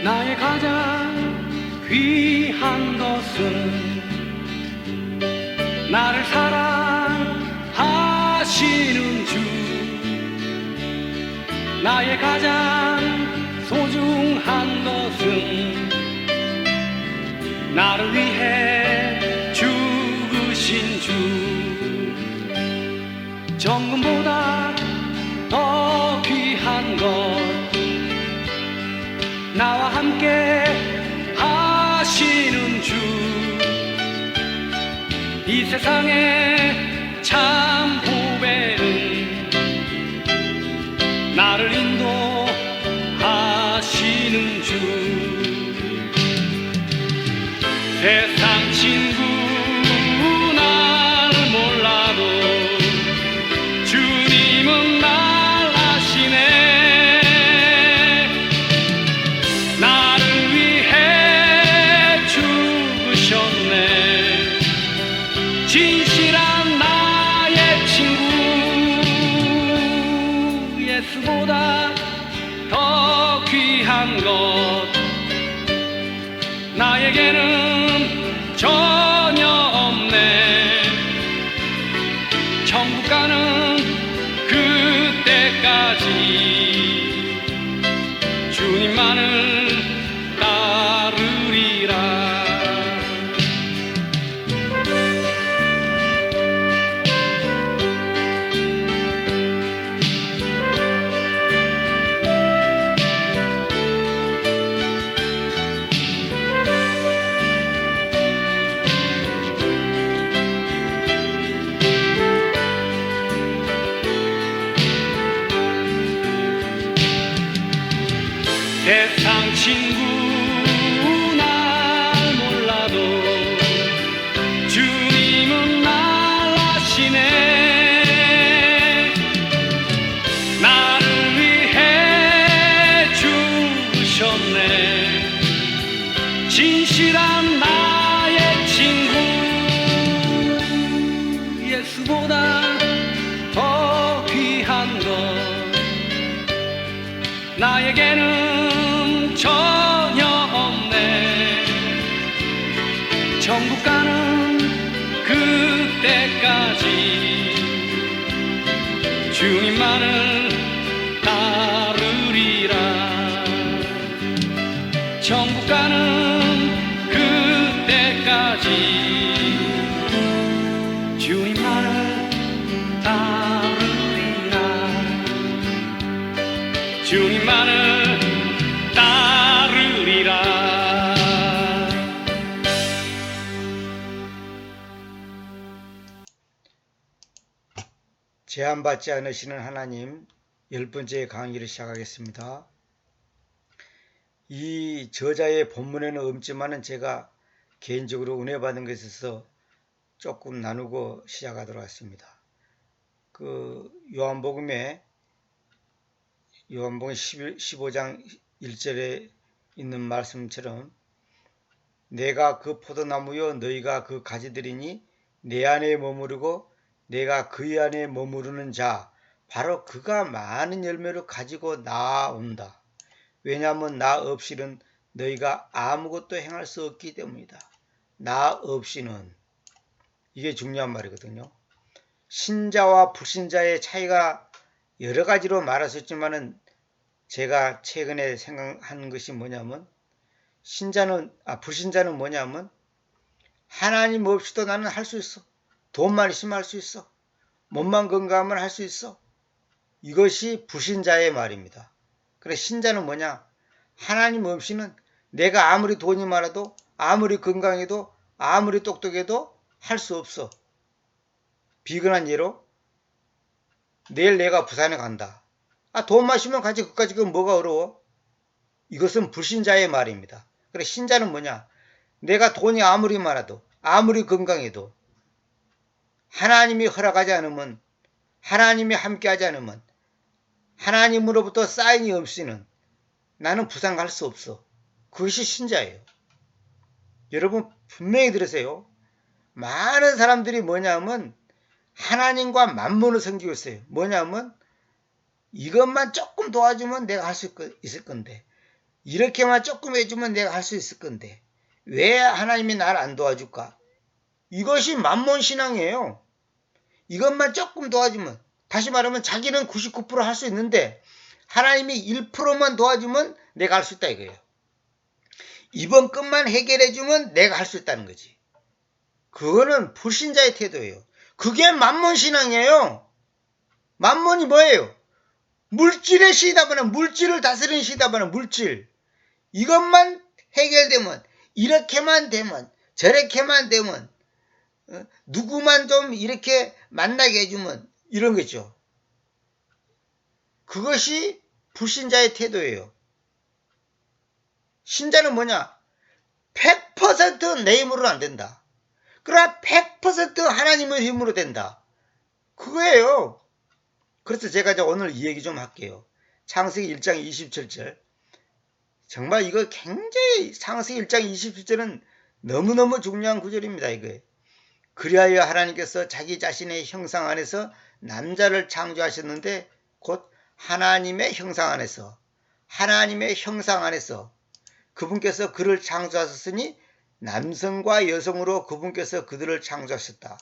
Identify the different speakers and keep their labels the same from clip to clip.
Speaker 1: 나의 가장 귀한 것은 나를 사랑하시는 주. 나의 가장 소중한 것은 나를 위해 죽으신 주. 정금보다 더 귀한 것, 나와 함께 하시는 주. 이 세상의 참 후배는 나를 인도하시는 주. 세상 친구 날 몰라도 주님은 날 아시네. 나를 위해 죽으셨네. 진실한 나의 친구. 예수보다 더 귀한 것 나에게는 전혀 없네. 천국 가는 그때까지 주님만을 따르리라. 세상 친구 날 몰라도 주님은 날 아시네. 나를 위해 죽으셨네. 진실한 나의 친구. 예수보다 더 귀한 것 나에게는 전혀 없네. 천국 가는 그때까지 주님만을 따르리라. 천국 가는 그때까지 주님만을 따르리라. 주님만을 따르리라.
Speaker 2: 제한받지 않으시는 하나님 10번째 강의를 시작하겠습니다. 이 저자의 본문에는 없지만은 제가 개인적으로 은혜 받은 것에 있어서 조금 나누고 시작하도록 하겠습니다. 요한복음 15장 1절에 있는 말씀처럼 내가 그 포도나무여 너희가 그 가지들이니 내 안에 머무르고 내가 그의 안에 머무르는 자 바로 그가 많은 열매를 가지고 나온다. 왜냐하면 나 없이는 너희가 아무것도 행할 수 없기 때문이다. 나 없이는. 이게 중요한 말이거든요. 신자와 불신자의 차이가 여러 가지로 말할 수 있지만은 제가 최근에 생각한 것이 뭐냐면 불신자는 뭐냐면 하나님 없이도 나는 할 수 있어. 돈만 있으면 할 수 있어. 몸만 건강하면 할 수 있어. 이것이 불신자의 말입니다. 그래 신자는 뭐냐? 하나님 없이는 내가 아무리 돈이 많아도 아무리 건강해도 아무리 똑똑해도 할 수 없어. 비근한 예로 내일 내가 부산에 간다. 돈만 있으면 가지 그까지 그건 뭐가 어려워? 이것은 불신자의 말입니다. 그래 신자는 뭐냐? 내가 돈이 아무리 많아도 아무리 건강해도 하나님이 허락하지 않으면 하나님이 함께하지 않으면 하나님으로부터 사인이 없이는 나는 부산 갈 수 없어. 그것이 신자예요. 여러분 분명히 들으세요. 많은 사람들이 뭐냐면 하나님과 만몬을 섬기고 있어요. 뭐냐면 이것만 조금 도와주면 내가 할 수 있을 건데 이렇게만 조금 해주면 내가 할 수 있을 건데 왜 하나님이 나를 안 도와줄까? 이것이 만몬신앙이에요. 이것만 조금 도와주면, 다시 말하면 자기는 99% 할 수 있는데 하나님이 1%만 도와주면 내가 할 수 있다 이거예요. 이번 것만 해결해주면 내가 할 수 있다는 거지. 그거는 불신자의 태도예요. 그게 만몬신앙이에요. 만몬이 뭐예요? 물질의 시다바나 물질을 다스리는 시다바나 물질. 이것만 해결되면, 이렇게만 되면, 저렇게만 되면, 누구만 좀 이렇게 만나게 해주면 이런 거죠. 그것이 불신자의 태도예요. 신자는 뭐냐? 100% 내 힘으로는 안 된다. 그러나 100% 하나님의 힘으로 된다. 그거예요. 그래서 제가 이제 오늘 이 얘기 좀 할게요. 창세기 1장 27절. 정말 이거 굉장히 창세기 1장 27절은 너무너무 중요한 구절입니다. 이거예요. 그리하여 하나님께서 자기 자신의 형상 안에서 남자를 창조하셨는데 곧 하나님의 형상 안에서 그분께서 그를 창조하셨으니 남성과 여성으로 그분께서 그들을 창조하셨다.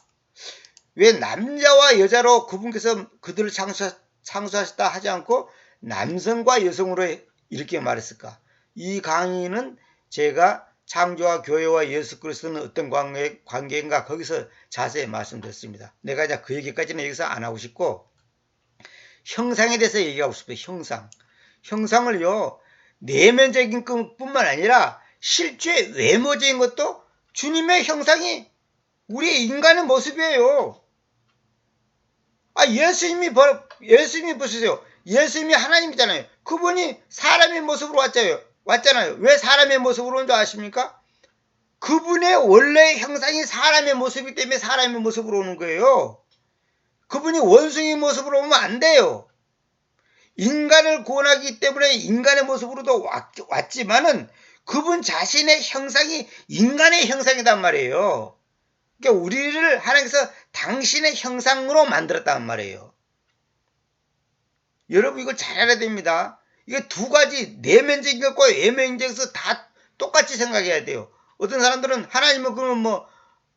Speaker 2: 왜 남자와 여자로 그분께서 그들을 창조하셨다 하지 않고 남성과 여성으로 이렇게 말했을까? 이 강의는 제가 창조와 교회와 예수 그리스도는 어떤 관계인가 거기서 자세히 말씀드렸습니다. 내가 이제 그 얘기까지는 여기서 안 하고 싶고 형상에 대해서 얘기하고 싶어요. 형상을요 내면적인 것뿐만 아니라 실제 외모적인 것도 주님의 형상이 우리의 인간의 모습이에요. 예수님이 보세요. 예수님이 하나님이잖아요. 그분이 사람의 모습으로 왔잖아요. 왜 사람의 모습으로 온 줄 아십니까? 그분의 원래 형상이 사람의 모습이기 때문에 사람의 모습으로 오는 거예요. 그분이 원숭이 모습으로 오면 안 돼요. 인간을 구원하기 때문에 인간의 모습으로도 왔지만은 그분 자신의 형상이 인간의 형상이란 말이에요. 그러니까 우리를 하나님께서 당신의 형상으로 만들었단 말이에요. 여러분 이거 잘 알아야 됩니다. 이게 두 가지 내면적인 것과 외면적인 것을 다 똑같이 생각해야 돼요. 어떤 사람들은 하나님은 그러면 뭐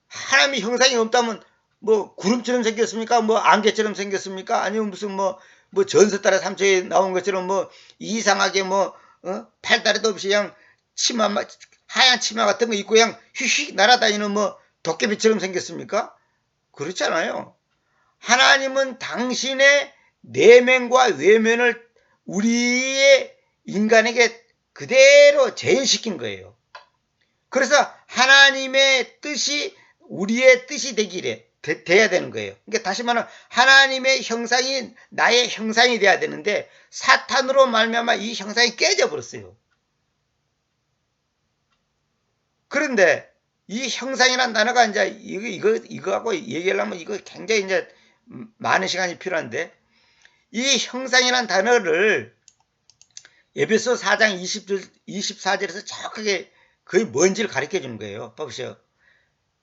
Speaker 2: 하나님의 형상이 없다면 뭐 구름처럼 생겼습니까? 뭐 안개처럼 생겼습니까? 아니면 무슨 뭐 전설따라 삼초에 나온 것처럼 뭐 이상하게 팔다리도 없이 그냥 하얀 치마 같은 거 입고 그냥 휙휙 날아다니는 뭐 도깨비처럼 생겼습니까? 그렇잖아요. 하나님은 당신의 내면과 외면을 우리의 인간에게 그대로 재현시킨 거예요. 그래서 하나님의 뜻이 우리의 뜻이 돼야 되는 거예요. 그러니까 다시 말하면 하나님의 형상이 나의 형상이 돼야 되는데 사탄으로 말미암아 이 형상이 깨져 버렸어요. 그런데 이 형상이라는 단어가 이제 이거하고 얘기하려면 이거 굉장히 이제 많은 시간이 필요한데 이 형상이라는 단어를 에베소 4장 24절에서 정확하게 그게 뭔지를 가르쳐 주는 거예요. 봐보세요.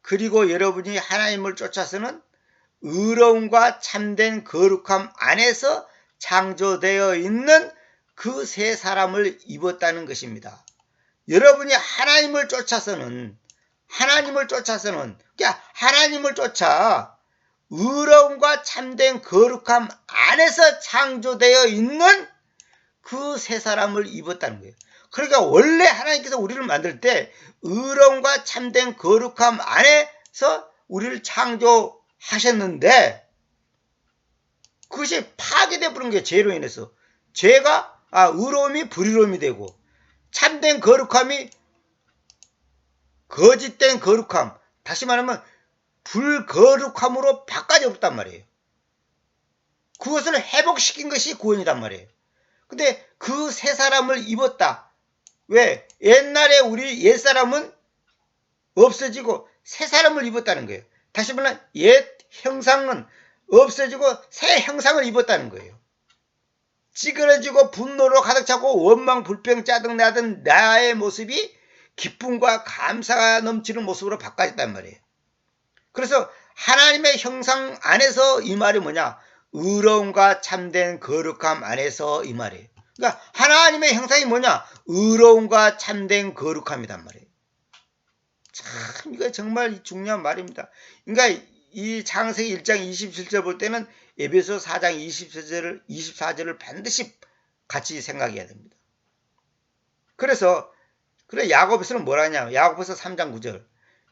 Speaker 2: 그리고 여러분이 하나님을 쫓아서는 의로움과 참된 거룩함 안에서 창조되어 있는 그 새 사람을 입었다는 것입니다. 여러분이 하나님을 쫓아서는 그러니까 하나님을 쫓아 의로움과 참된 거룩함 안에서 창조되어 있는 그 새 사람을 입었다는 거예요. 그러니까 원래 하나님께서 우리를 만들 때 의로움과 참된 거룩함 안에서 우리를 창조하셨는데 그것이 파괴되어 버린 거예요. 죄로 인해서. 죄가 의로움이 불의로움이 되고 참된 거룩함이 거짓된 거룩함, 다시 말하면 불거룩함으로 바꿔져 버렸단 말이에요. 그것을 회복시킨 것이 구원이란 말이에요. 근데 그 새 사람을 입었다. 왜? 옛날에 우리 옛사람은 없어지고 새 사람을 입었다는 거예요. 다시 말하면 옛 형상은 없어지고 새 형상을 입었다는 거예요. 찌그러지고 분노로 가득 차고 원망, 불평, 짜증나던 나의 모습이 기쁨과 감사가 넘치는 모습으로 바꿔졌단 말이에요. 그래서 하나님의 형상 안에서 이 말이 뭐냐? 의로움과 참된 거룩함 안에서 이 말이에요. 그러니까 하나님의 형상이 뭐냐? 의로움과 참된 거룩함이란 말이에요. 참 이거 정말 중요한 말입니다. 그러니까 이 창세기 1장 27절 볼 때는 에베소 4장 24절을 반드시 같이 생각해야 됩니다. 그래서 야고보서는 뭐라 하냐? 야고보서 3장 9절.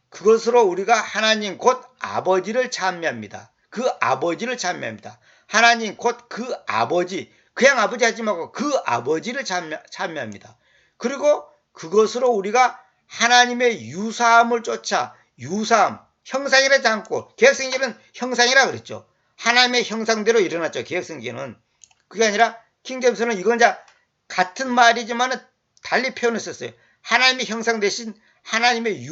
Speaker 2: 그것으로 우리가 하나님 곧 아버지를 찬미합니다. 그 아버지를 찬미합니다. 하나님 곧 그 아버지, 그냥 아버지 하지 말고 그 아버지를 찬미합니다. 그리고 그것으로 우리가 하나님의 유사함을 쫓아, 유사함, 형상이라지 않고, 개혁성경은 형상이라 그랬죠. 하나님의 형상대로 일어났죠. 개혁성경은. 그게 아니라 킹제임스는 이건 같은 말이지만 달리 표현했었어요. 하나님의 형상 대신 하나님의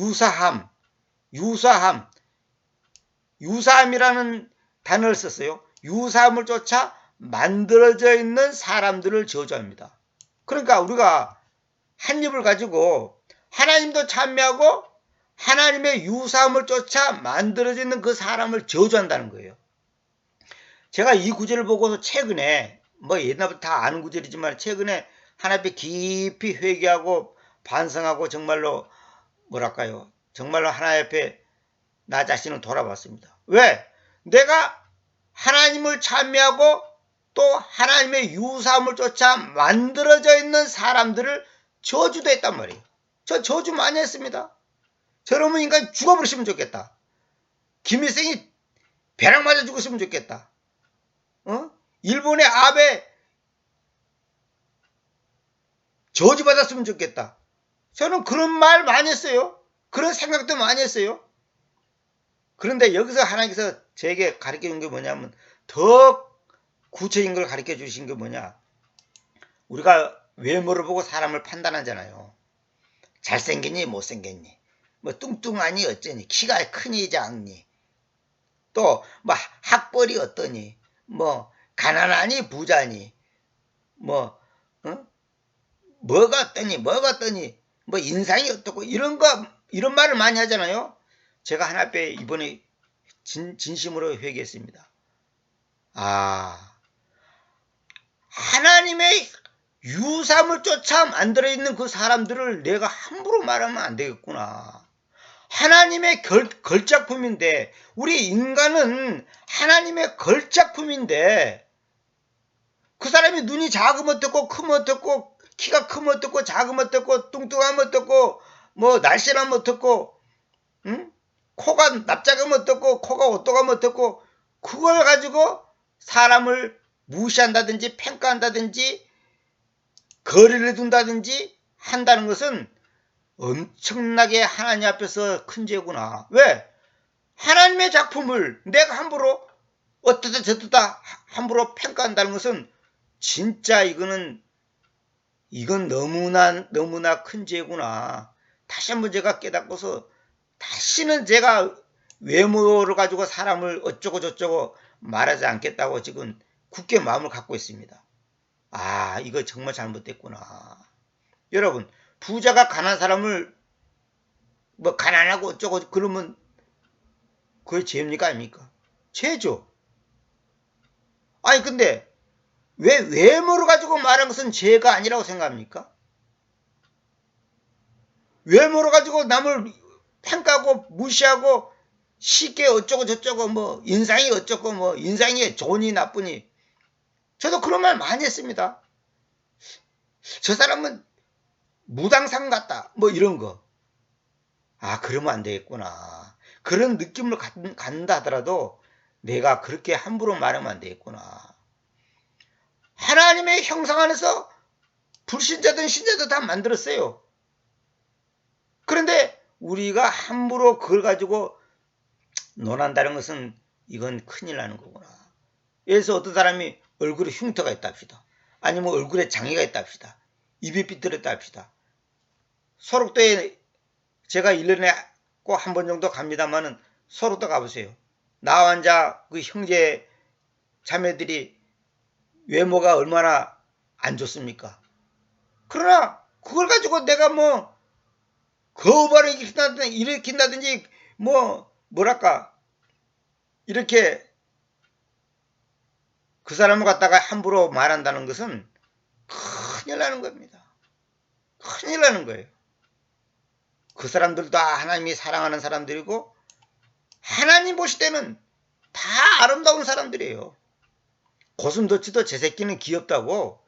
Speaker 2: 유사함이라는 단어를 썼어요. 유사함을 쫓아 만들어져 있는 사람들을 저주합니다. 그러니까 우리가 한 입을 가지고 하나님도 찬미하고 하나님의 유사함을 쫓아 만들어져 있는 그 사람을 저주한다는 거예요. 제가 이 구절을 보고서 최근에, 뭐 옛날부터 다 아는 구절이지만 최근에 하나님 앞에 깊이 회개하고 반성하고 정말로 뭐랄까요? 정말로 하나님 앞에 나 자신을 돌아봤습니다. 왜? 내가 하나님을 찬미하고 또 하나님의 유사함을 쫓아 만들어져 있는 사람들을 저주도 했단 말이에요. 저 저주 많이 했습니다. 저러면 인간 죽어버리시면 좋겠다. 김일성이 벼락 맞아 죽었으면 좋겠다. 일본의 아베 저주받았으면 좋겠다. 저는 그런 말 많이 했어요. 그런 생각도 많이 했어요. 그런데 여기서 하나님께서 제게 가르쳐 준 게 뭐냐면 더 구체적인 걸 가르쳐 주신 게 뭐냐. 우리가 외모를 보고 사람을 판단하잖아요. 잘생겼니 못생겼니, 뭐 뚱뚱하니 어쩌니, 키가 크니 작니, 또 뭐 학벌이 어떠니, 뭐 가난하니 부자니, 뭐가 어떠니 뭐 인상이 어떻고 이런 말을 많이 하잖아요. 제가 하나 앞에 이번에 진심으로 회개했습니다. 하나님의 유사함을 쫓아 만들어 있는 그 사람들을 내가 함부로 말하면 안 되겠구나. 하나님의 걸작품인데, 우리 인간은 하나님의 걸작품인데, 그 사람이 눈이 작으면 어떻고 크면 어떻고 키가 크면 어떻고 작으면 어떻고 뚱뚱하면 어떻고 뭐 날씬하면 어떻고, 코가 납작하면 어떻고 코가 오똑하면 어떻고, 그걸 가지고 사람을 무시한다든지 평가한다든지 거리를 둔다든지 한다는 것은 엄청나게 하나님 앞에서 큰 죄구나. 왜? 하나님의 작품을 내가 함부로 어떠다 저떠다 함부로 평가한다는 것은 진짜 이건 너무나 큰 죄구나. 다시 한번 제가 깨닫고서 다시는 제가 외모를 가지고 사람을 어쩌고 저쩌고 말하지 않겠다고 지금 굳게 마음을 갖고 있습니다. 이거 정말 잘못됐구나. 여러분, 부자가 가난한 사람을 뭐 가난하고 어쩌고 그러면 그게 죄입니까 아닙니까? 죄죠. 근데 왜 외모를 가지고 말한 것은 죄가 아니라고 생각합니까? 외모를 가지고 남을 평가하고 무시하고 쉽게 어쩌고 저쩌고 뭐 인상이 어쩌고 뭐 인상이 좋으니 나쁘니, 저도 그런 말 많이 했습니다. 저 사람은 무당상 같다 뭐 이런 거. 그러면 안 되겠구나. 그런 느낌을 갖는다 하더라도 내가 그렇게 함부로 말하면 안 되겠구나. 하나님의 형상 안에서 불신자든 신자든 다 만들었어요. 그런데 우리가 함부로 그걸 가지고 논한다는 것은 이건 큰일 나는 거구나. 예를 들어서 어떤 사람이 얼굴에 흉터가 있다 합시다. 아니면 얼굴에 장애가 있다 합시다. 입이 삐뚤었다 합시다. 소록도에 제가 1년에 꼭 한 번 정도 갑니다만은 소록도 가보세요. 나와 앉아 그 형제 자매들이 외모가 얼마나 안 좋습니까? 그러나 그걸 가지고 내가 뭐 거부를 일으킨다든지 뭐랄까 이렇게 그 사람을 갖다가 함부로 말한다는 것은 큰일 나는 겁니다. 큰일 나는 거예요. 그 사람들도 다 하나님이 사랑하는 사람들이고 하나님 보실 때는 다 아름다운 사람들이에요. 고슴도치도 제 새끼는 귀엽다고.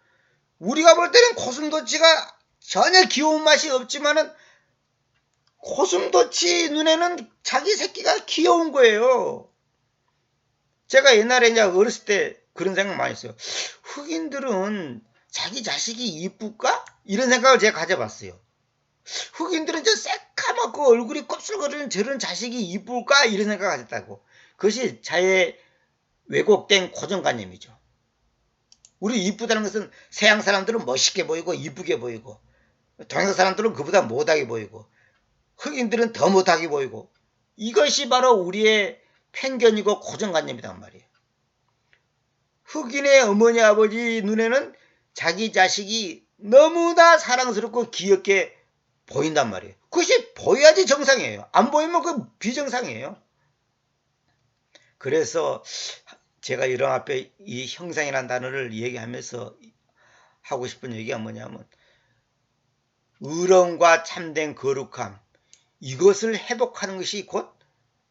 Speaker 2: 우리가 볼 때는 고슴도치가 전혀 귀여운 맛이 없지만은 고슴도치 눈에는 자기 새끼가 귀여운 거예요. 제가 옛날에 이제 어렸을 때 그런 생각 많이 했어요. 흑인들은 자기 자식이 이쁠까? 이런 생각을 제가 가져봤어요. 흑인들은 저 새까맣고 얼굴이 곱슬거리는 저런 자식이 이쁠까? 이런 생각을 가졌다고. 그것이 자의 왜곡된 고정관념이죠. 우리 이쁘다는 것은 서양 사람들은 멋있게 보이고 이쁘게 보이고 동양 사람들은 그보다 못하게 보이고 흑인들은 더 못하게 보이고 이것이 바로 우리의 편견이고 고정관념이란 말이에요. 흑인의 어머니 아버지 눈에는 자기 자식이 너무나 사랑스럽고 귀엽게 보인단 말이에요. 그것이 보여야지 정상이에요. 안 보이면 그 비정상이에요. 그래서 제가 이런 앞에 이 형상이라는 단어를 얘기하면서 하고 싶은 얘기가 뭐냐면 의로움과 참된 거룩함 이것을 회복하는 것이 곧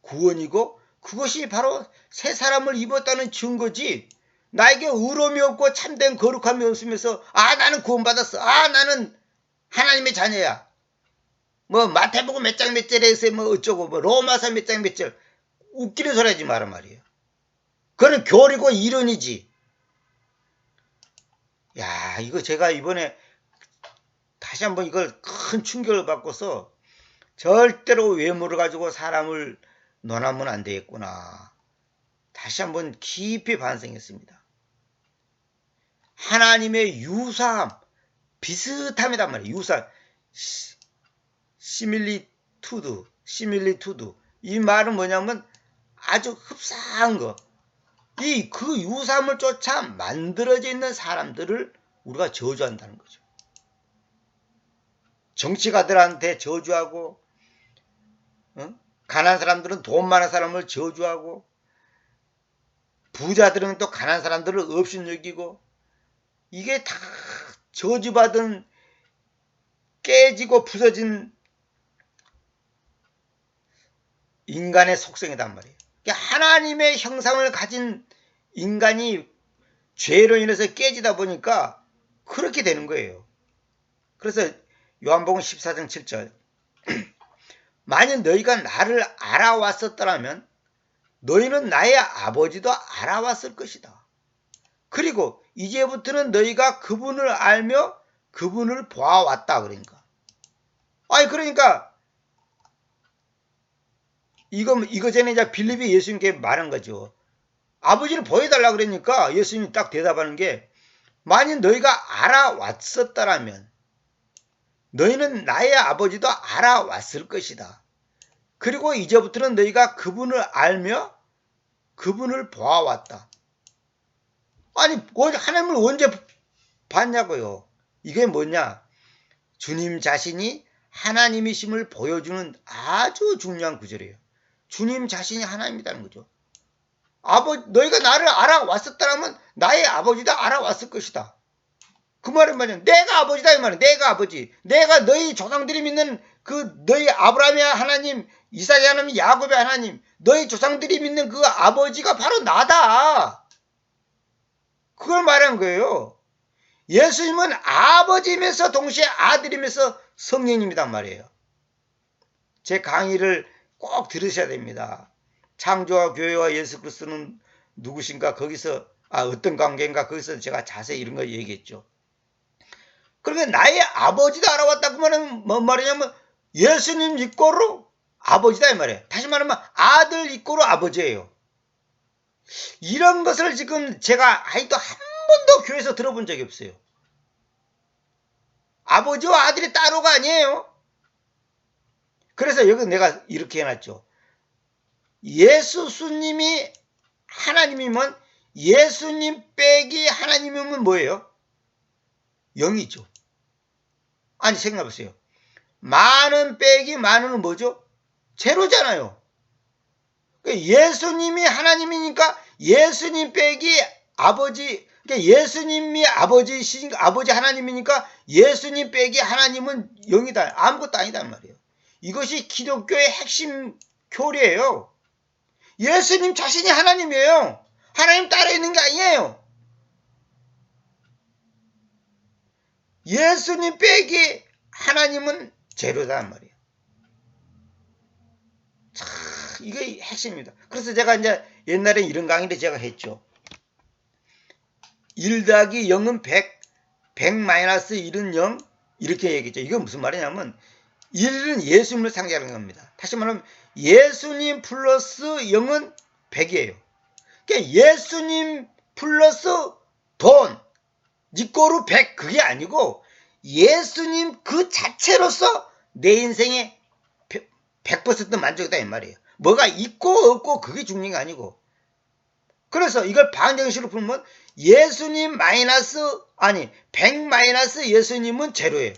Speaker 2: 구원이고 그것이 바로 새 사람을 입었다는 증거지. 나에게 의로움이 없고 참된 거룩함이 없으면서 나는 구원받았어. 나는 하나님의 자녀야. 뭐 마태복음 몇 장 몇 절에서 뭐 어쩌고 뭐 로마서 몇 장 몇 절 웃기는 소리 하지 마란 말이에요. 그건 교리고 이론이지. 야, 이거 제가 이번에 다시 한번 이걸 큰 충격을 받고서 절대로 외모를 가지고 사람을 논하면 안 되겠구나. 다시 한번 깊이 반성했습니다. 하나님의 유사함, 비슷함이란 말이에요. 유사함. 시밀리투드. 이 말은 뭐냐면 아주 흡사한 거. 그 유사함을 쫓아 만들어져 있는 사람들을 우리가 저주한다는 거죠. 정치가들한테 저주하고, 가난한 사람들은 돈 많은 사람을 저주하고, 부자들은 또 가난한 사람들을 업신여기고, 이게 다 저주받은 깨지고 부서진 인간의 속성이란 말이에요. 하나님의 형상을 가진 인간이 죄로 인해서 깨지다 보니까 그렇게 되는 거예요. 그래서 요한복음 14장 7절 만약 너희가 나를 알아왔었더라면 너희는 나의 아버지도 알아왔을 것이다. 그리고 이제부터는 너희가 그분을 알며 그분을 보아왔다. 그러니까 이거 전에 이제 빌립이 예수님께 말한 거죠. 아버지를 보여달라 그러니까 예수님이 딱 대답하는 게 만약 너희가 알아왔었더라면 너희는 나의 아버지도 알아왔을 것이다. 그리고 이제부터는 너희가 그분을 알며 그분을 보아왔다. 하나님을 언제 봤냐고요. 이게 뭐냐? 주님 자신이 하나님이심을 보여주는 아주 중요한 구절이에요. 주님 자신이 하나님이라는 거죠. 너희가 나를 알아왔었다면 나의 아버지도 알아왔을 것이다. 그 말은 뭐냐? 내가 아버지다 이 말이야. 내가 아버지. 내가 너희 조상들이 믿는 너희 아브라함의 하나님, 이삭의 하나님, 야곱의 하나님, 너희 조상들이 믿는 그 아버지가 바로 나다. 그걸 말한 거예요. 예수님은 아버지이면서 동시에 아들이면서 성령님이란 말이에요. 제 강의를 꼭 들으셔야 됩니다. 창조와 교회와 예수 그리스도는 누구신가? 거기서 어떤 관계인가? 거기서 제가 자세히 이런 거 얘기했죠. 그러면 나의 아버지도 알아왔다. 그 말은 뭔 말이냐면 예수님 이꼬로 아버지다 이 말이에요. 다시 말하면 아들 이꼬로 아버지예요. 이런 것을 지금 제가 아직도 한 번도 교회에서 들어본 적이 없어요. 아버지와 아들이 따로가 아니에요. 그래서 여기 내가 이렇게 해놨죠. 예수님이 하나님이면 예수님 빼기 하나님이면 뭐예요? 영이죠. 생각해보세요. 많은 빼기 많은은 뭐죠? 제로잖아요. 예수님이 하나님이니까 예수님 빼기 아버지, 그러니까 예수님이 아버지 하나님이니까 예수님 빼기 하나님은 영이다. 아무것도 아니다 말이에요. 이것이 기독교의 핵심 교리예요. 예수님 자신이 하나님이에요. 하나님 따로 있는 게 아니에요. 예수님 빼기 하나님은 제로다 말이에요. 참, 이게 핵심입니다. 그래서 제가 이제 옛날에 이런 강의를 제가 했죠. 1 더하기 0은 100 마이너스 1은 0 이렇게 얘기했죠. 이게 무슨 말이냐면 1은 예수님을 상징하는 겁니다. 다시 말하면 예수님 플러스 0은 100이에요. 그러니까 예수님 플러스 돈, 니꼬르 100 그게 아니고 예수님 그 자체로서 내 인생에 100% 만족이다 이 말이에요. 뭐가 있고 없고 그게 중요한 게 아니고. 그래서 이걸 방정식으로 풀면 예수님 마이너스 100 마이너스 예수님은 제로예요.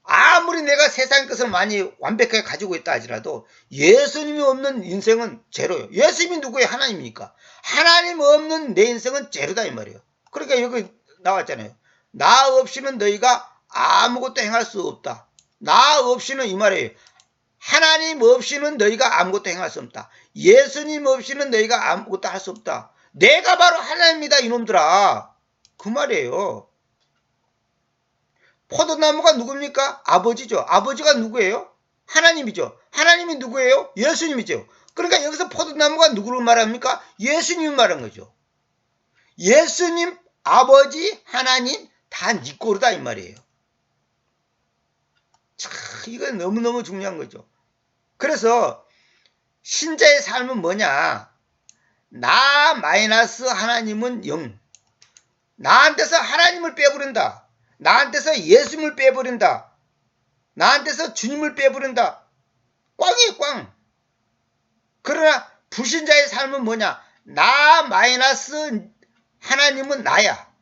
Speaker 2: 아무리 내가 세상 것을 많이 완벽하게 가지고 있다 하더라도 예수님이 없는 인생은 제로예요. 예수님이 누구예요? 하나님이니까. 하나님 없는 내 인생은 제로다 이 말이에요. 그러니까 여기 나왔잖아요. 나 없이는 너희가 아무것도 행할 수 없다. 나 없이는 이 말이에요. 하나님 없이는 너희가 아무것도 행할 수 없다. 예수님 없이는 너희가 아무것도 할 수 없다. 내가 바로 하나님이다 이놈들아. 그 말이에요. 포도나무가 누굽니까? 아버지죠. 아버지가 누구예요? 하나님이죠. 하나님이 누구예요? 예수님이죠. 그러니까 여기서 포도나무가 누구를 말합니까? 예수님을 말한 거죠. 예수님, 아버지, 하나님 다 니 꼴이다 이 말이에요. 참, 이건 너무너무 중요한 거죠. 그래서 신자의 삶은 뭐냐? 나 마이너스 하나님은 0. 나한테서 하나님을 빼버린다. 나한테서 예수님을 빼버린다. 나한테서 주님을 빼버린다. 꽝이에요, 꽝. 그러나 불신자의 삶은 뭐냐? 나 마이너스 하나님은 나야.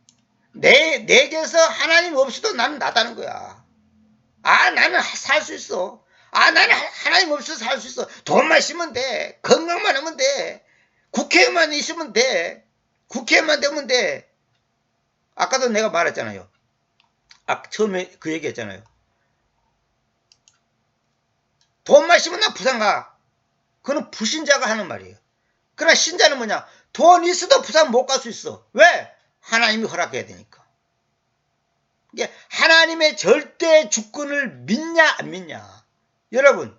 Speaker 2: 내게서 하나님 없이도 나는 나다는 거야. 나는 살 수 있어. 나는 하나님 없이도 살 수 있어. 돈만 있으면 돼. 건강만 하면 돼. 국회의원만 있으면 돼. 국회의원만 되면 돼. 아까도 내가 말했잖아요. 처음에 그 얘기했잖아요. 돈만 있으면 나 부산 가. 그건 불신자가 하는 말이에요. 그러나 신자는 뭐냐? 돈 있어도 부산 못 갈 수 있어. 왜? 하나님이 허락해야 되니까. 이게 하나님의 절대 주권을 믿냐 안 믿냐. 여러분,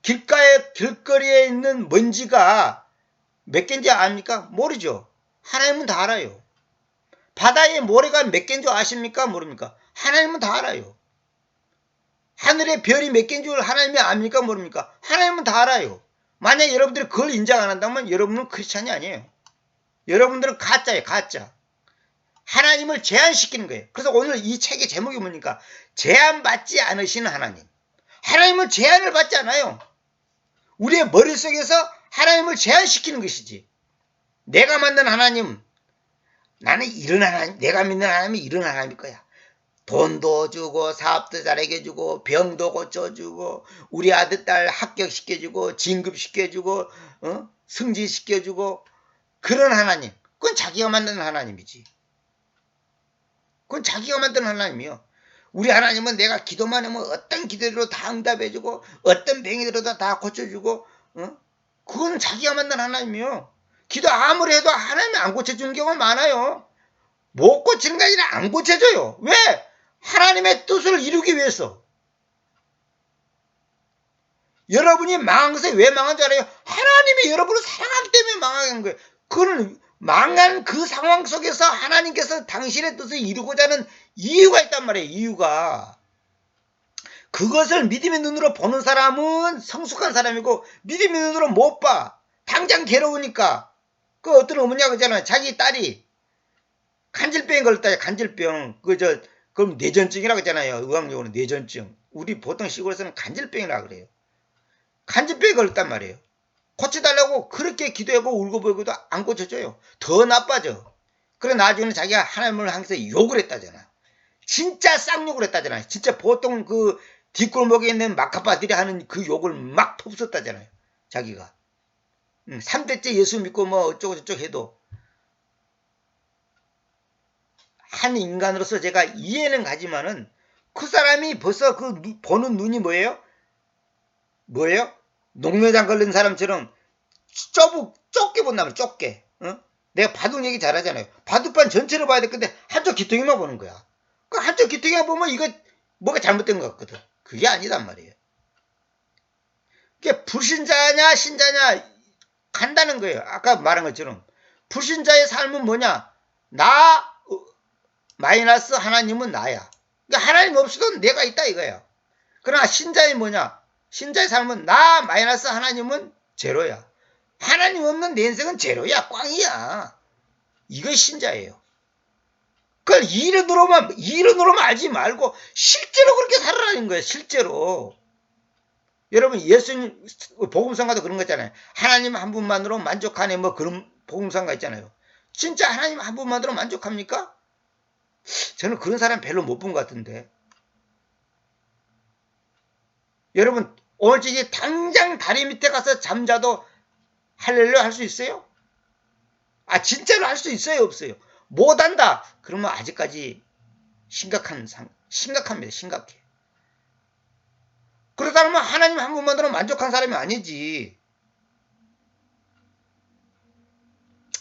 Speaker 2: 길거리에 있는 먼지가 몇 개인지 압니까? 모르죠. 하나님은 다 알아요. 바다에 모래가 몇 개인 줄 아십니까? 모릅니까? 하나님은 다 알아요. 하늘에 별이 몇 개인 줄 하나님이 압니까? 모릅니까? 하나님은 다 알아요. 만약 여러분들이 그걸 인정 안 한다면 여러분은 크리스찬이 아니에요. 여러분들은 가짜예요, 가짜. 하나님을 제한시키는 거예요. 그래서 오늘 이 책의 제목이 뭡니까? 제한받지 않으시는 하나님. 하나님은 제한을 받지 않아요. 우리의 머릿속에서 하나님을 제한시키는 것이지. 내가 만든 하나님, 나는 이런 하나님, 내가 믿는 하나님이 이런 하나님일 거야. 돈도 주고 사업도 잘하게 해주고 병도 고쳐주고 우리 아들 딸 합격시켜주고 진급시켜주고 승진시켜주고 그런 하나님. 그건 자기가 만든 하나님이지. 그건 자기가 만든 하나님이요. 우리 하나님은 내가 기도만 하면 어떤 기도로 다 응답해주고 어떤 병이 들어도 다 고쳐주고 그건 자기가 만든 하나님이요. 기도 아무리 해도 하나님이 안 고쳐주는 경우가 많아요. 못 고치는 게 아니라 안 고쳐줘요. 왜? 하나님의 뜻을 이루기 위해서. 여러분이 망한 것에 왜 망한 줄 알아요? 하나님이 여러분을 사랑하기 때문에 망한 거예요. 그건 망한 그 상황 속에서 하나님께서 당신의 뜻을 이루고자 하는 이유가 있단 말이에요. 이유가. 그것을 믿음의 눈으로 보는 사람은 성숙한 사람이고 믿음의 눈으로 못 봐. 당장 괴로우니까. 그 어떤 어머니가 그러잖아요. 자기 딸이 간질병에 걸렸다. 간질병. 그럼 뇌전증이라고 하잖아요. 의학용어로 뇌전증. 우리 보통 시골에서는 간질병이라고 그래요. 간질병에 걸렸단 말이에요. 고쳐달라고 그렇게 기도하고 울고불고도 안 고쳐줘요. 더 나빠져. 그래 나중에는 자기가 하나님을 향해서 욕을 했다잖아. 진짜 쌍욕을 했다잖아요. 진짜 보통 그 뒷골목에 있는 마카파들이 하는 그 욕을 막 퍼붓었다잖아요. 자기가. 3대째 예수 믿고 뭐 어쩌고 저쩌고 해도. 한 인간으로서 제가 이해는 가지만은 그 사람이 벌써 그 보는 눈이 뭐예요? 뭐예요? 녹내장 걸린 사람처럼 좁게 본단 말이야. 좁게. 어? 내가 바둑 얘기 잘하잖아요. 바둑판 전체를 봐야 돼. 근데 한쪽 기둥이만 보는 거야. 그 한쪽 기둥이만 보면 이거 뭐가 잘못된 것 같거든. 그게 아니단 말이에요. 그게 불신자냐 신자냐 간다는 거예요. 아까 말한 것처럼 불신자의 삶은 뭐냐? 나 마이너스 하나님은 나야. 그러니까 하나님 없이도 내가 있다 이거야. 그러나 신자의 뭐냐? 신자의 삶은 나 마이너스 하나님은 제로야. 하나님 없는 내 인생은 제로야. 꽝이야. 이것이 신자예요. 그걸 이론으로만 알지 말고 실제로 그렇게 살아라는 거예요. 실제로. 여러분 예수님 복음성가도 그런 거 있잖아요. 하나님 한 분만으로 만족하네 뭐 그런 복음성가 있잖아요. 진짜 하나님 한 분만으로 만족합니까? 저는 그런 사람 별로 못 본 것 같은데. 여러분 오늘 저기 당장 다리 밑에 가서 잠자도 할렐루야 할 수 있어요? 아 진짜로 할 수 있어요 없어요? 못한다 그러면 아직까지 심각합니다. 심각해. 그러다 보면 하나님 한 분만으로 만족한 사람이 아니지.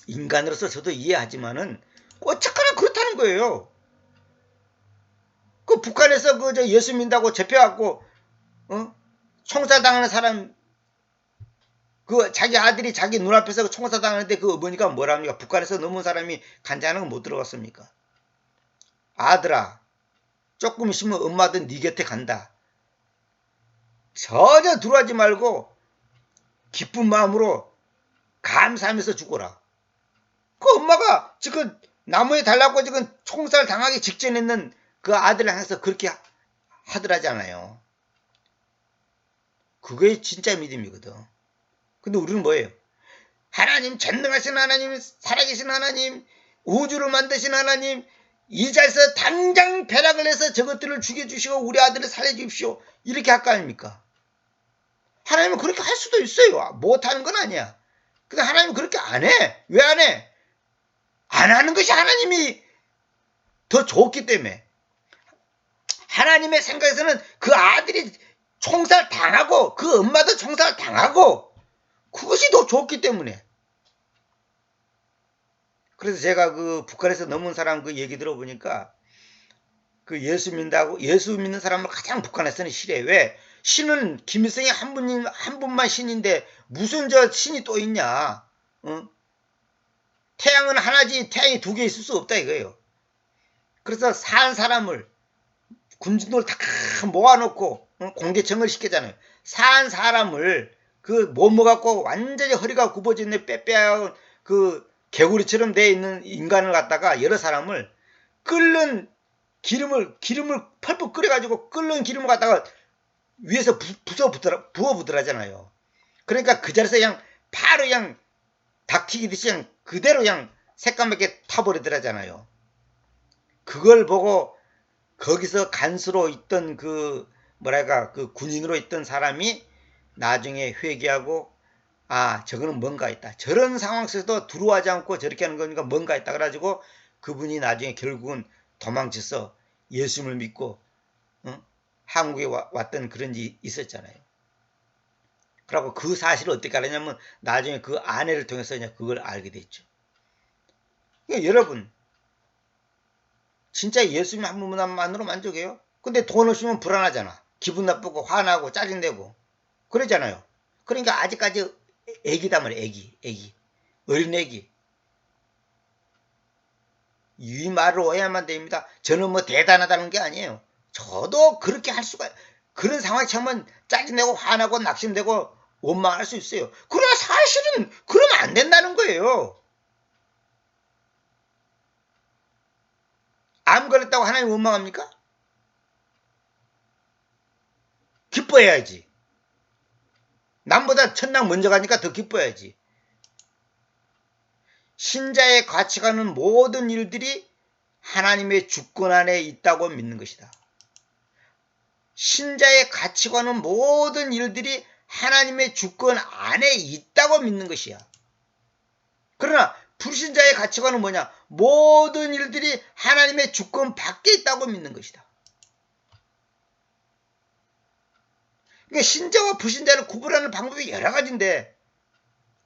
Speaker 2: 인간으로서 저도 이해하지만은 어쨌거나 그렇다는 거예요. 그 북한에서 그 저 예수 믿는다고 잡혀갖고 총살당하는 사람 그 자기 아들이 자기 눈앞에서 총살당하는데 그 어머니가 뭐랍니까? 북한에서 넘은 사람이 간장하는 거 못 들어갔습니까? 아들아 조금 있으면 엄마도 네 곁에 간다. 전혀 두려워하지 말고 기쁜 마음으로 감사하면서 죽어라. 그 엄마가 지금 나무에 달라고 지금 총살 당하기 직전에 있는 그 아들을 향해서 그렇게 하더라잖아요. 그게 진짜 믿음이거든. 근데 우리는 뭐예요? 하나님, 전능하신 하나님, 살아계신 하나님, 우주를 만드신 하나님, 이 자리에서 당장 벼락을 내서 저것들을 죽여주시고 우리 아들을 살려주십시오. 이렇게 할 거 아닙니까? 하나님은 그렇게 할 수도 있어요. 못하는 건 아니야. 근데 하나님은 그렇게 안 해. 왜 안 해? 안 하는 것이 하나님이 더 좋기 때문에. 하나님의 생각에서는 그 아들이 총살 당하고 그 엄마도 총살 당하고 그것이 더 좋기 때문에. 그래서 제가 그 북한에서 넘은 사람 그 얘기 들어보니까 그 예수 믿는 사람을 가장 북한에서는 싫어해. 왜? 신은 김일성이 한 분만 신인데 무슨 저 신이 또 있냐? 어? 태양은 하나지 태양이 두 개 있을 수 없다 이거예요. 그래서 산 사람을 군중들 다 모아놓고 공개청을 시키잖아요. 산 사람을 그 몸을 갖고 완전히 허리가 굽어져 있는 빼빼한 그 개구리처럼 되어 있는 인간을 갖다가 여러 사람을 끓는 기름을 펄펄 끓여가지고 끓는 기름을 갖다가 위에서 부어부더라잖아요. 그러니까 그 자리에서 그냥 바로 그냥 닭 튀기듯이 그냥 그대로 그냥 새까맣게 타버리더라잖아요. 그걸 보고 거기서 간수로 있던 그 뭐랄까 그 군인으로 있던 사람이 나중에 회개하고 아 저거는 뭔가 있다. 저런 상황 속에서도 두려워하지 않고 저렇게 하는 거니까 뭔가 있다. 그래가지고 그분이 나중에 결국은 도망쳐서 예수님을 믿고 한국에 왔던 그런 일이 있었잖아요. 그리고 그 사실을 어떻게 알았냐면 나중에 그 아내를 통해서 그걸 알게 됐죠. 그러니까 여러분 진짜 예수님 한 분만으로 만족해요? 근데 돈 없으면 불안하잖아. 기분 나쁘고 화나고 짜증내고 그러잖아요. 그러니까 아직까지 애기단 말이에요. 애기 어린 애기. 이 말을 오해하면 됩니다. 저는 뭐 대단하다는 게 아니에요. 저도 그렇게 할 수가 그런 상황에 처하면 짜증내고 화나고 낙심되고 원망할 수 있어요. 그러나 사실은 그러면 안 된다는 거예요. 암 걸렸다고 하나님 원망합니까? 기뻐해야지. 남보다 천당 먼저 가니까 더 기뻐해야지. 신자의 가치관은 모든 일들이 하나님의 주권 안에 있다고 믿는 것이다. 신자의 가치관은 모든 일들이 하나님의 주권 안에 있다고 믿는 것이야. 그러나 불신자의 가치관은 뭐냐? 모든 일들이 하나님의 주권 밖에 있다고 믿는 것이다. 그러니까 신자와 불신자를 구분하는 방법이 여러 가지인데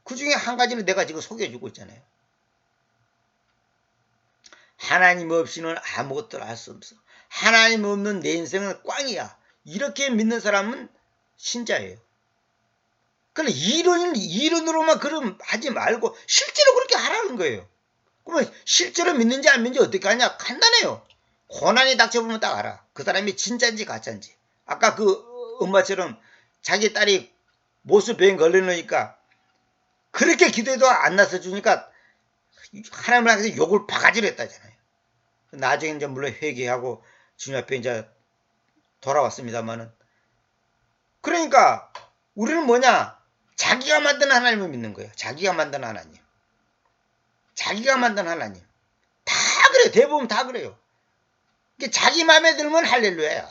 Speaker 2: 그 중에 한 가지는 내가 지금 소개해주고 있잖아요. 하나님 없이는 아무것도 할 수 없어. 하나님 없는 내 인생은 꽝이야. 이렇게 믿는 사람은 신자예요. 그런데 이론으로만 그럼 하지 말고 실제로 그렇게 하라는 거예요. 그러면 실제로 믿는지 안 믿는지 어떻게 하냐? 간단해요. 고난이 닥쳐보면 딱 알아. 그 사람이 진짜인지 가짜인지. 아까 그 엄마처럼 자기 딸이 모수병 걸려놓으니까 그렇게 기도해도 안 나서주니까 하나님을 향해서 욕을 바가지로 했다잖아요. 나중에 이제 물론 회개하고 주님 앞에 이제 돌아왔습니다만은. 그러니까 우리는 뭐냐? 자기가 만든 하나님을 믿는 거예요. 자기가 만든 하나님. 자기가 만든 하나님. 다 그래요. 대부분 다 그래요. 자기 마음에 들면 할렐루야야.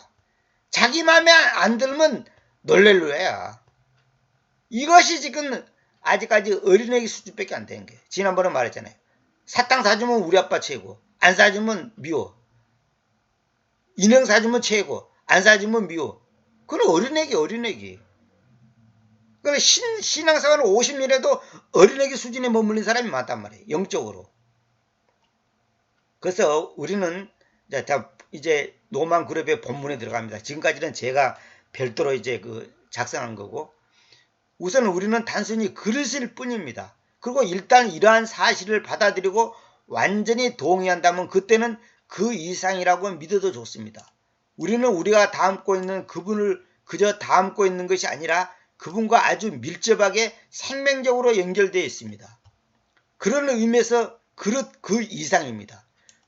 Speaker 2: 자기 마음에 안 들면 놀렐루야야. 이것이 지금 아직까지 어린애기 수준밖에 안 되는 거예요. 지난번에 말했잖아요. 사탕 사주면 우리 아빠 최고. 안 사주면 미워. 인형 사주면 최고. 안 사주면 미워. 그건 어린애기. 그래 신앙생활을 50년에도 어린애기 수준에 머물린 사람이 많단 말이에요. 영적으로. 그래서 우리는 이제 노만 그룹의 본문에 들어갑니다. 지금까지는 제가 별도로 이제 작성한 거고, 우선 우리는 단순히 그릇일 뿐입니다. 그리고 일단 이러한 사실을 받아들이고 완전히 동의한다면 그때는 그 이상이라고 믿어도 좋습니다. 우리는 우리가 담고 있는 그분을 그저 담고 있는 것이 아니라 그분과 아주 밀접하게 생명적으로 연결되어 있습니다. 그런 의미에서 그릇 그 이상입니다.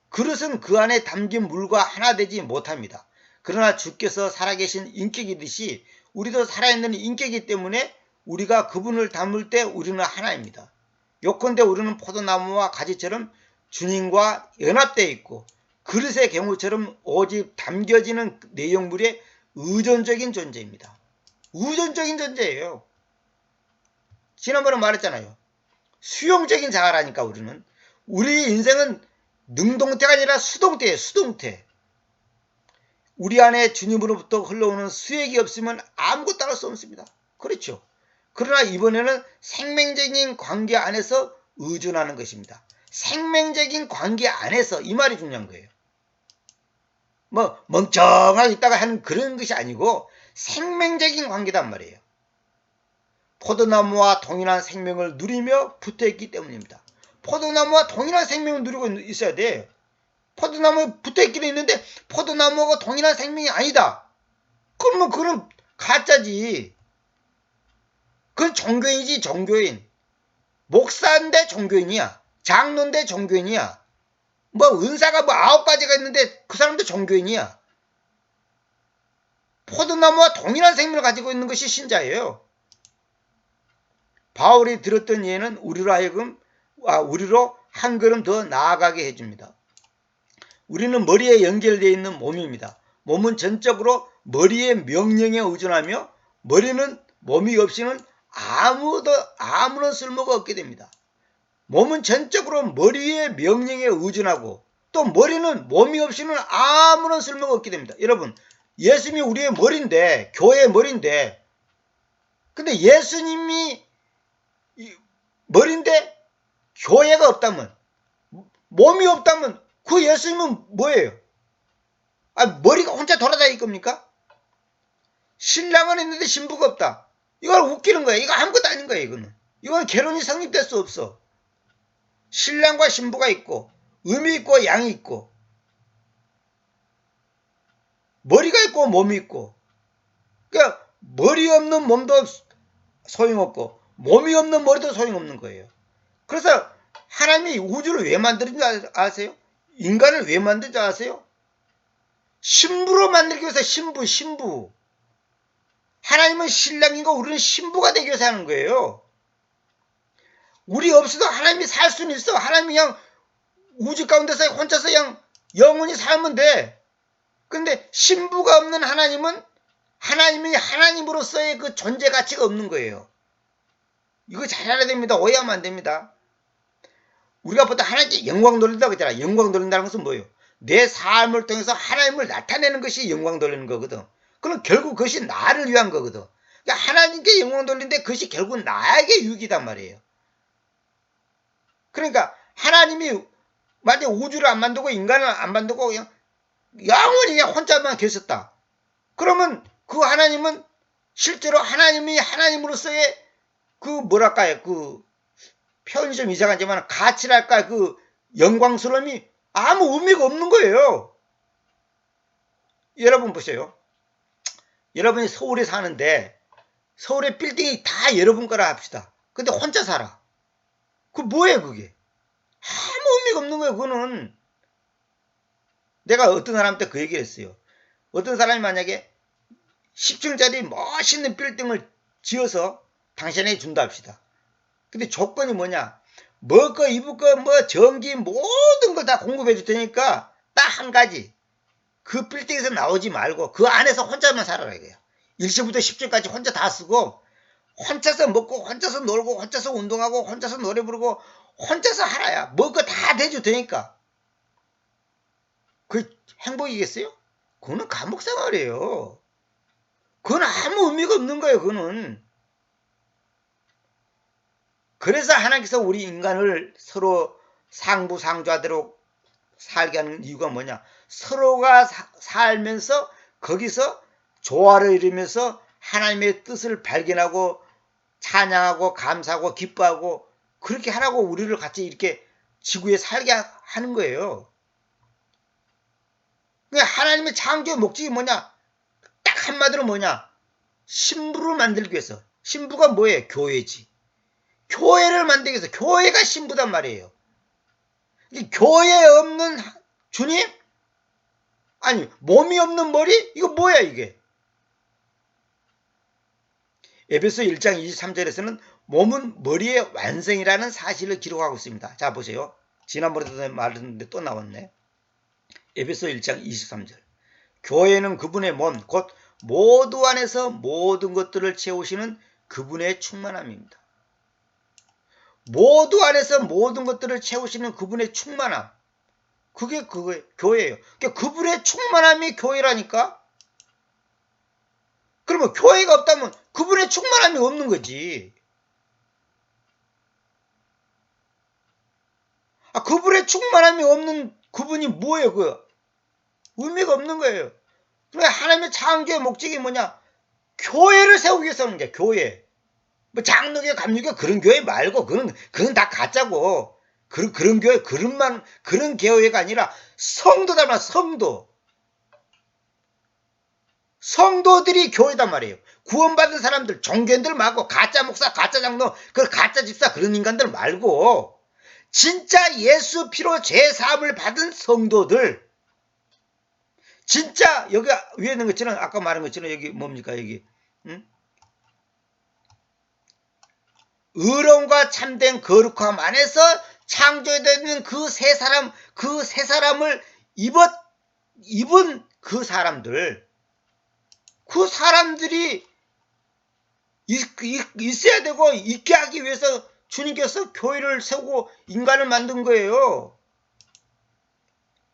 Speaker 2: 그릇은 그 안에 담긴 물과 하나 되지 못합니다. 그러나 주께서 살아계신 인격이듯이 우리도 살아있는 인격이기 때문에 우리가 그분을 담을 때 우리는 하나입니다. 요컨대 우리는 포도나무와 가지처럼 주님과 연합되어 있고 그릇의 경우처럼 오직 담겨지는 내용물의 의존적인 존재입니다. 의존적인 존재예요. 지난번에 말했잖아요. 수용적인 자아라니까 우리는. 우리 인생은 능동태가 아니라 수동태예요. 수동태. 우리 안에 주님으로부터 흘러오는 수액이 없으면 아무것도 할 수 없습니다. 그렇죠. 그러나 이번에는 생명적인 관계 안에서 의존하는 것입니다. 생명적인 관계 안에서, 이 말이 중요한 거예요. 뭐 멍청하게 있다가 하는 그런 것이 아니고 생명적인 관계단 말이에요. 포도나무와 동일한 생명을 누리며 붙어있기 때문입니다. 포도나무와 동일한 생명을 누리고 있어야 돼. 포도나무에 붙어있기는 있는데 포도나무하고 동일한 생명이 아니다. 그러면 그건 가짜지. 그건 종교인이지, 종교인. 목사인데 종교인이야. 장로인데 종교인이야. 뭐 은사가 뭐 9가지가 있는데 그 사람도 종교인이야. 포도나무와 동일한 생명을 가지고 있는 것이 신자예요. 바울이 들었던 예는 우리로 한 걸음 더 나아가게 해줍니다. 우리는 머리에 연결되어 있는 몸입니다. 몸은 전적으로 머리의 명령에 의존하며 머리는 몸이 없이는 아무런 쓸모가 없게 됩니다. 몸은 전적으로 머리의 명령에 의존하고 또 머리는 몸이 없이는 아무런 쓸모가 없게 됩니다. 여러분, 예수님이 우리의 머리인데, 교회의 머리인데, 근데 예수님이 머리인데 교회가 없다면, 몸이 없다면 그 예수님은 뭐예요? 머리가 혼자 돌아다닐 겁니까? 신랑은 있는데 신부가 없다. 이건 웃기는 거야. 이거 아무것도 아닌 거야. 이건 결혼이 성립될 수 없어. 신랑과 신부가 있고 음이 있고 양이 있고 머리가 있고 몸이 있고, 그러니까 머리 없는 몸도 소용없고 몸이 없는 머리도 소용없는 거예요. 그래서 하나님이 우주를 왜 만드는지 아세요? 인간을 왜 만든지 아세요? 신부로 만들기 위해서. 신부. 하나님은 신랑이고 우리는 신부가 되기 위해서 하는 거예요. 우리 없어도 하나님이 살 수는 있어. 하나님이 그냥 우주 가운데서 혼자서 그냥 영원히 살면 돼. 근데 신부가 없는 하나님은 하나님이 하나님으로서의 그 존재 가치가 없는 거예요. 이거 잘 알아야 됩니다. 오해하면 안 됩니다. 우리가 보통 하나님께 영광 돌린다고 했잖아. 영광 돌린다는 것은 뭐예요? 내 삶을 통해서 하나님을 나타내는 것이 영광 돌리는 거거든. 그럼 결국 그것이 나를 위한 거거든. 그러니까 하나님께 영광 돌리는데 그것이 결국 나에게 유익이단 말이에요. 그러니까 하나님이 만약에 우주를 안 만들고 인간을 안 만들고 그냥 영원히 그냥 혼자만 계셨다. 그러면 그 하나님은 실제로 하나님이 하나님으로서의 그 뭐랄까요, 그 표현이 좀 이상하지만 가치랄까, 그 영광스러움이 아무 의미가 없는 거예요. 여러분 보세요. 여러분이 서울에 사는데 서울의 빌딩이 다 여러분 거라 합시다. 근데 혼자 살아. 그 뭐예요 그게? 아무 의미가 없는 거예요. 그거는. 내가 어떤 사람한테 그 얘기를 했어요. 어떤 사람이 만약에 10층짜리 멋있는 빌딩을 지어서 당신에게 준다 합시다. 근데 조건이 뭐냐? 먹을 거, 입을 거, 뭐 전기 모든 걸 다 공급해 줄 테니까 딱 한 가지. 그 빌딩에서 나오지 말고 그 안에서 혼자만 살아라 이거야. 1층부터 10층까지 혼자 다 쓰고 혼자서 먹고 혼자서 놀고 혼자서 운동하고 혼자서 노래 부르고 혼자서 하라야. 먹을 거 다 대줄 테니까. 그 행복이겠어요? 그거는 감옥 생활이에요. 그건 아무 의미가 없는 거예요. 그거는. 그래서 하나님께서 우리 인간을 서로 상부상좌대로 살게 하는 이유가 뭐냐? 서로가 살면서 거기서 조화를 이루면서 하나님의 뜻을 발견하고 찬양하고 감사하고 기뻐하고 그렇게 하라고 우리를 같이 이렇게 지구에 살게 하는 거예요. 그러니까 하나님의 창조의 목적이 뭐냐? 딱 한마디로 뭐냐? 신부를 만들기 위해서. 신부가 뭐예요? 교회지. 교회를 만들기 위해서. 교회가 신부단 말이에요. 교회 없는 주님? 아니, 몸이 없는 머리? 이거 뭐야 이게? 에베소 1장 23절에서는 몸은 머리의 완성이라는 사실을 기록하고 있습니다. 자 보세요. 지난번에도 말했는데 또 나왔네. 에베소 1장 23절. 교회는 그분의 몸, 곧 모두 안에서 모든 것들을 채우시는 그분의 충만함입니다. 모두 안에서 모든 것들을 채우시는 그분의 충만함. 그게 교회예요. 그러니까 그분의 충만함이 교회라니까. 그러면 교회가 없다면 그분의 충만함이 없는 거지. 그분의 충만함이 없는 그분이 뭐예요? 의미가 없는 거예요. 그러니까 하나님의 창조의 목적이 뭐냐? 교회를 세우기 위해서 하는 거야. 교회. 뭐 장로교, 감리교 그런 교회 말고 그건 다 가짜고. 그런 교회, 그런 교회가 아니라 성도다, 성도. 성도들이 교회단 말이에요. 구원받은 사람들, 종교인들 말고 가짜 목사, 가짜 장로, 그 가짜 집사 그런 인간들 말고 진짜 예수 피로 죄 사함을 받은 성도들. 진짜 여기 위에 있는 것처럼 아까 말한 것처럼 여기 뭡니까 여기 의로움과 참된 거룩함 안에서 창조되는 그 세 사람을 입은 그 사람들이 있어야 되고 있게 하기 위해서 주님께서 교회를 세우고 인간을 만든 거예요.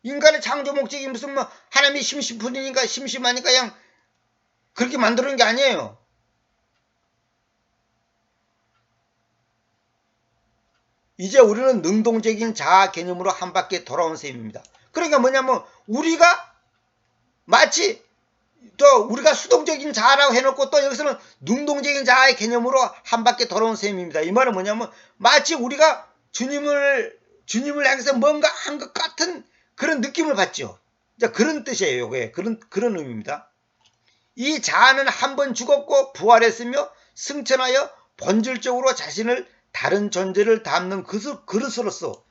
Speaker 2: 인간의 창조 목적이 무슨 뭐 하나님이 심심하니까 그냥 그렇게 만드는 게 아니에요. 이제 우리는 능동적인 자아 개념으로 한 바퀴 돌아온 셈입니다. 그러니까 뭐냐면 우리가 마치 또 우리가 수동적인 자아라고 해놓고 또 여기서는 능동적인 자아의 개념으로 한 바퀴 돌아온 셈입니다. 이 말은 뭐냐면 마치 우리가 주님을 향해서 뭔가 한 것 같은 그런 느낌을 받죠. 그런 뜻이에요. 그런 의미입니다. 이 자아는 한 번 죽었고 부활했으며 승천하여 본질적으로 자신을 다른 존재를 담는 그릇으로서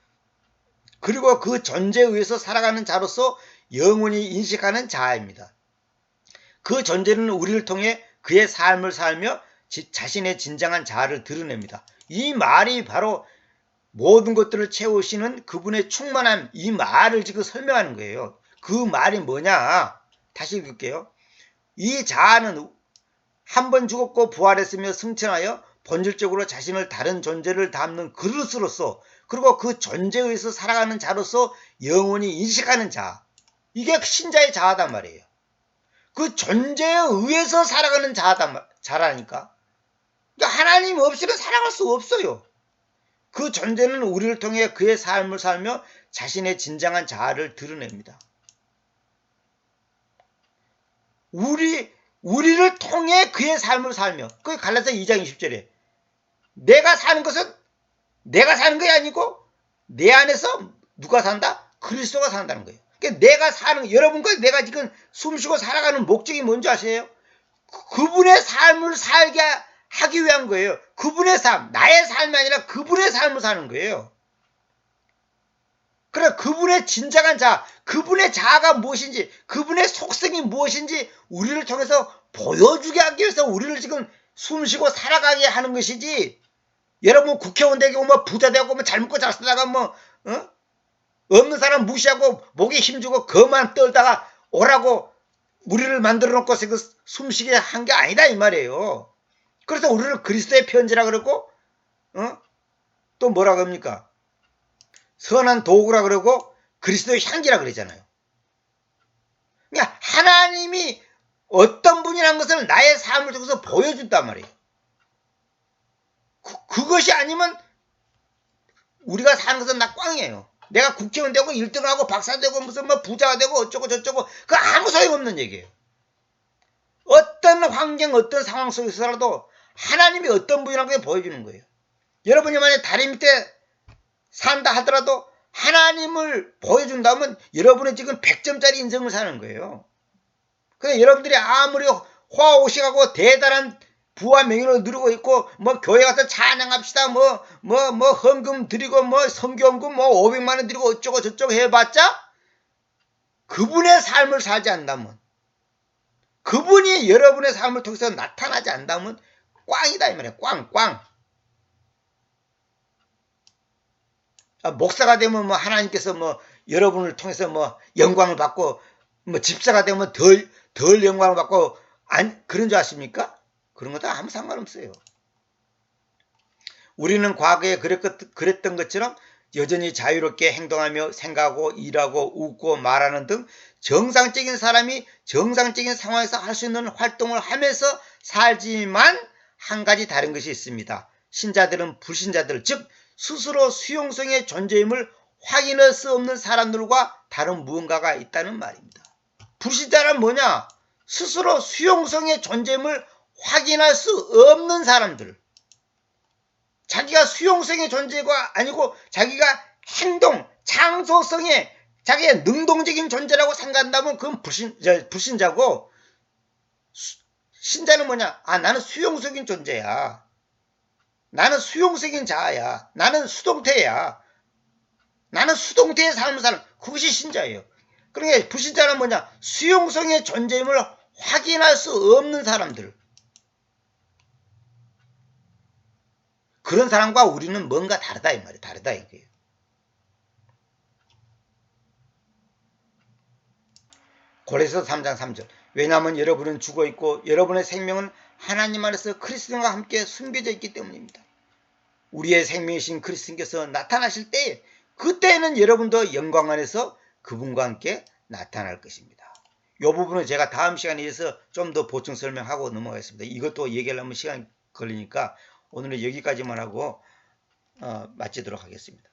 Speaker 2: 그리고 그 존재에 의해서 살아가는 자로서 영원히 인식하는 자아입니다. 그 존재는 우리를 통해 그의 삶을 살며 자신의 진정한 자아를 드러냅니다. 이 말이 바로 모든 것들을 채우시는 그분의 충만함, 이 말을 지금 설명하는 거예요. 그 말이 뭐냐? 다시 읽을게요. 이 자아는 한 번 죽었고 부활했으며 승천하여 본질적으로 자신을 다른 존재를 담는 그릇으로서 그리고 그 존재에 의해서 살아가는 자로서 영원히 인식하는 자. 이게 신자의 자아단 말이에요. 그 존재에 의해서 살아가는 자라니까. 그러니까 하나님 없이는 살아갈 수 없어요. 그 존재는 우리를 통해 그의 삶을 살며 자신의 진정한 자아를 드러냅니다. 우리를 통해 그의 삶을 살며, 그 갈라디아 2장 20절에 내가 사는 것은 내가 사는 것이 아니고 내 안에서 누가 산다? 그리스도가 산다는 거예요. 그러니까 내가 사는, 여러분과 내가 지금 숨쉬고 살아가는 목적이 뭔지 아세요? 그분의 삶을 살게 하기 위한 거예요. 그분의 삶, 나의 삶이 아니라 그분의 삶을 사는 거예요. 그래, 그분의 진정한 자아, 그분의 자아가 무엇인지, 그분의 속성이 무엇인지 우리를 통해서 보여주게 하기 위해서 우리를 지금 숨쉬고 살아가게 하는 것이지, 여러분 국회의원 되고 뭐 부자 되고 뭐 잘 먹고 잘 살다가 뭐 없는 사람 무시하고 목에 힘주고 거만 떨다가 오라고 우리를 만들어 놓고서 그 숨쉬게 한 게 아니다 이 말이에요. 그래서 우리를 그리스도의 편지라 그러고 또 뭐라 그럽니까? 선한 도구라 그러고 그리스도의 향기라 그러잖아요. 그러니까 하나님이 어떤 분이라는 것을 나의 삶을 통해서 보여준단 말이에요. 그것이 아니면 우리가 사는 것은 나 꽝이에요. 내가 국회의원 되고 1등하고 박사 되고 무슨 뭐 부자가 되고 어쩌고 저쩌고 그 아무 소용없는 얘기예요. 어떤 환경 어떤 상황 속에서라도 하나님이 어떤 분이라는 걸 보여주는 거예요. 여러분이 만약에 다리 밑에 산다 하더라도 하나님을 보여준다면 여러분은 지금 100점짜리 인생을 사는 거예요. 그래서 여러분들이 아무리 화호식하고 대단한 부와 명예를 누리고 있고 뭐 교회 가서 찬양합시다 뭐 헌금 드리고 뭐 성경금 뭐 500만 원 드리고 어쩌고 저쩌고 해봤자 그분의 삶을 살지 않다면, 그분이 여러분의 삶을 통해서 나타나지 않다면 꽝이다 이 말이에요. 꽝. 목사가 되면 뭐 하나님께서 뭐 여러분을 통해서 뭐 영광을 받고 뭐 집사가 되면 덜 영광을 받고 그런 줄 아십니까? 그런 거 다 아무 상관없어요. 우리는 과거에 그랬던 것처럼 여전히 자유롭게 행동하며 생각하고 일하고 웃고 말하는 등 정상적인 사람이 정상적인 상황에서 할 수 있는 활동을 하면서 살지만 한 가지 다른 것이 있습니다. 신자들은 불신자들, 즉 스스로 수용성의 존재임을 확인할 수 없는 사람들과 다른 무언가가 있다는 말입니다. 불신자란 뭐냐? 스스로 수용성의 존재임을 확인할 수 없는 사람들. 자기가 수용성의 존재가 아니고 자기가 행동, 창조성의 자기의 능동적인 존재라고 생각한다면 그건 불신자고, 신자는 뭐냐? 나는 수용성인 존재야. 나는 수용성인 자아야. 나는 수동태야. 나는 수동태의 삶을 사는, 그것이 신자예요. 그러니까 불신자는 뭐냐? 수용성의 존재임을 확인할 수 없는 사람들. 그런 사람과 우리는 뭔가 다르다 이 말이에요. 다르다 이거예요. 고린도서 3장 3절. 왜냐하면 여러분은 죽어있고 여러분의 생명은 하나님 안에서 그리스도와 함께 숨겨져 있기 때문입니다. 우리의 생명이신 그리스도께서 나타나실 때, 그때는 여러분도 영광 안에서 그분과 함께 나타날 것입니다. 이 부분은 제가 다음 시간에 의해서 좀 더 보충 설명하고 넘어가겠습니다. 이것도 얘기하려면 시간이 걸리니까 오늘은 여기까지만 하고 마치도록 하겠습니다.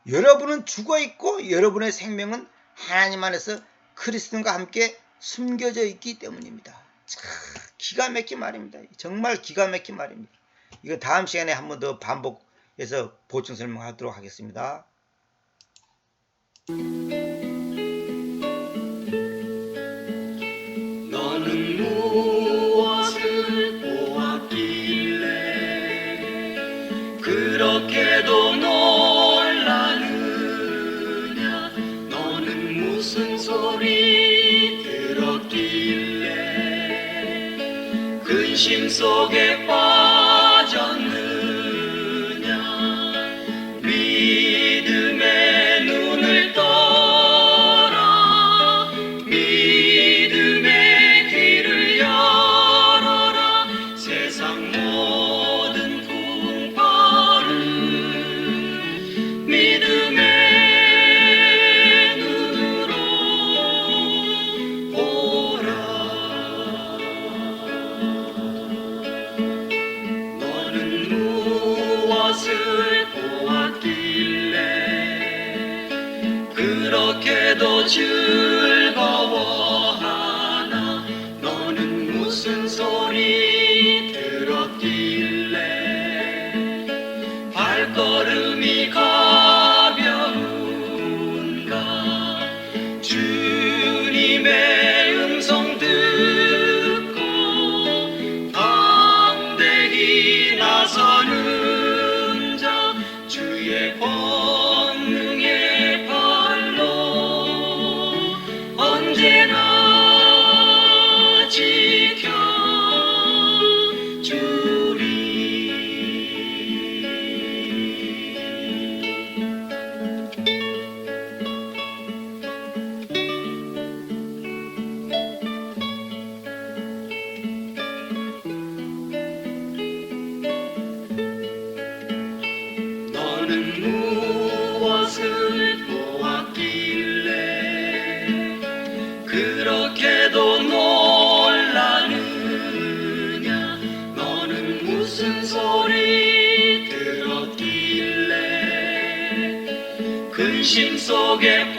Speaker 2: 여러분은 죽어있고 여러분의 생명은 하나님 안에서 그리스도와 함께 숨겨져 있기 때문입니다. 참 기가 막힌 말입니다. 정말 기가 막힌 말입니다. 이거 다음 시간에 한 번 더 반복해서 보충 설명하도록 하겠습니다.
Speaker 1: 너는 무엇을 보았길래 그렇게도 놀라느냐? 너는 무슨 소리 들었길래 근심 속에 빠졌느냐? 믿음의 눈을 떠라, 믿음의 귀를 열어라. 세상 모든 풍파를 그렇게도 즐거워하나 너는 무슨 소리 들었길래 발걸음이 가벼운가 주님의 음성 듣고 담대히 나서는 자 주의 권능의 발로 언제나 너는 무엇을 보았길래 그렇게도 놀라느냐 너는 무슨 소리 들었길래 근심 속에